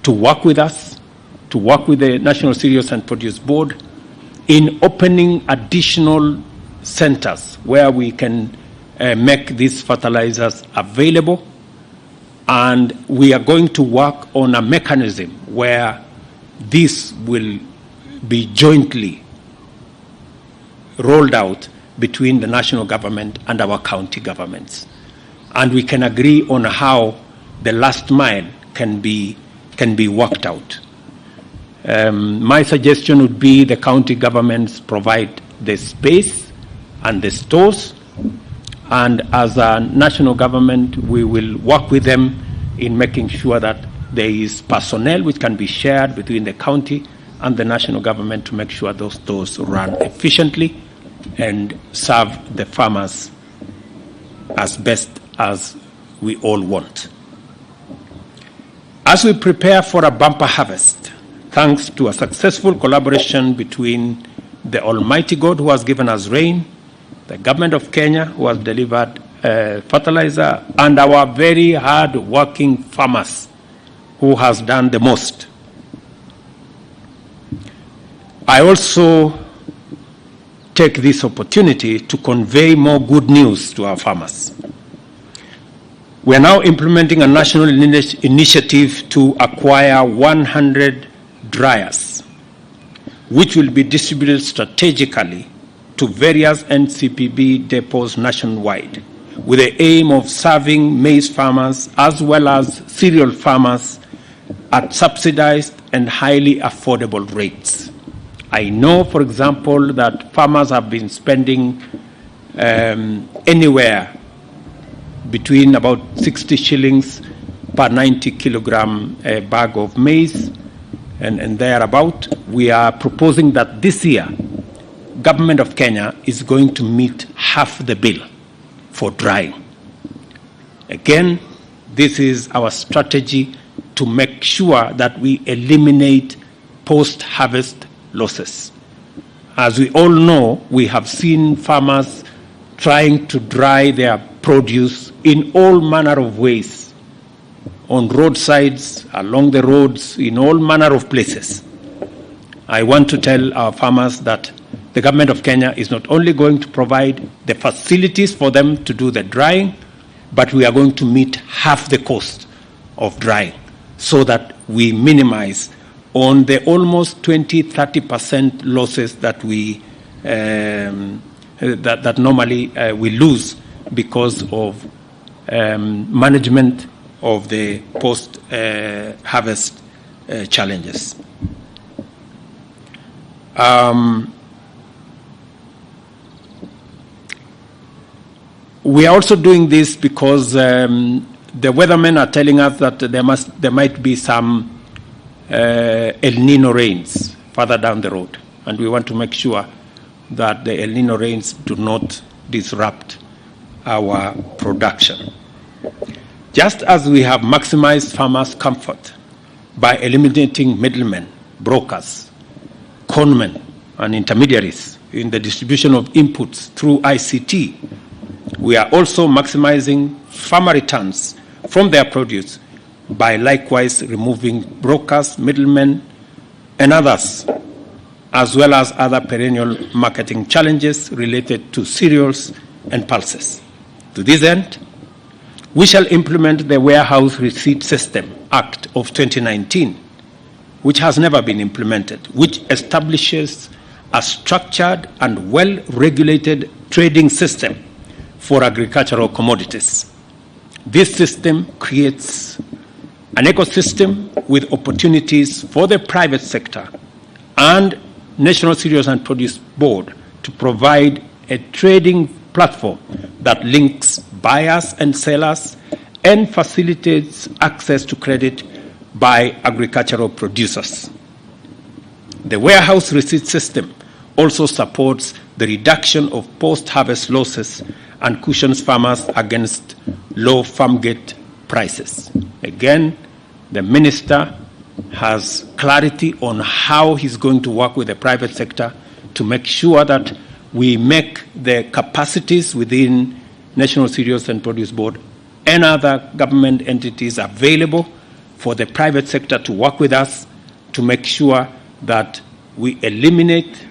to work with us, to work with the National Cereals and Produce Board in opening additional centers where we can make these fertilizers available. And we are going to work on a mechanism where this will be jointly rolled out between the national government and our county governments. And we can agree on how the last mile can be worked out. My suggestion would be the county governments provide the space and the stores, and as a national government, we will work with them in making sure that there is personnel which can be shared between the county and the national government to make sure those stores run efficiently and serve the farmers as best as we all want. As we prepare for a bumper harvest, thanks to a successful collaboration between the Almighty God who has given us rain, the government of Kenya who has delivered fertilizer, and our very hard-working farmers who has done the most. I also take this opportunity to convey more good news to our farmers. We are now implementing a national initiative to acquire 100 dryers, which will be distributed strategically to various NCPB depots nationwide, with the aim of serving maize farmers as well as cereal farmers at subsidized and highly affordable rates. I know, for example, that farmers have been spending anywhere between about 60 shillings per 90 kilogram bag of maize and thereabout. We are proposing that this year, Government of Kenya is going to meet half the bill for drying. Again, this is our strategy to make sure that we eliminate post-harvest losses. As we all know, we have seen farmers trying to dry their produce in all manner of ways, on roadsides, along the roads, in all manner of places. I want to tell our farmers that the government of Kenya is not only going to provide the facilities for them to do the drying, but we are going to meet half the cost of drying so that we minimize on the almost 20-30% losses that we that normally we lose because of management of the post-harvest challenges. We are also doing this because the weathermen are telling us that there might be some El Nino rains further down the road, and we want to make sure that the El Nino rains do not disrupt our production. Just as we have maximized farmers' comfort by eliminating middlemen, brokers, conmen, and intermediaries in the distribution of inputs through ICT, we are also maximizing farmer returns from their produce by likewise removing brokers, middlemen, and others, as well as other perennial marketing challenges related to cereals and pulses. To this end, we shall implement the Warehouse Receipt System Act of 2019, which has never been implemented, which establishes a structured and well-regulated trading system for agricultural commodities. This system creates an ecosystem with opportunities for the private sector and National Cereals and Produce Board to provide a trading platform that links buyers and sellers and facilitates access to credit by agricultural producers. The warehouse receipt system also supports the reduction of post-harvest losses and cushions farmers against low farm gate prices. Again, the minister has clarity on how he's going to work with the private sector to make sure that we make the capacities within National Cereals and Produce Board and other government entities available the private sector to work with us to make sure that we eliminate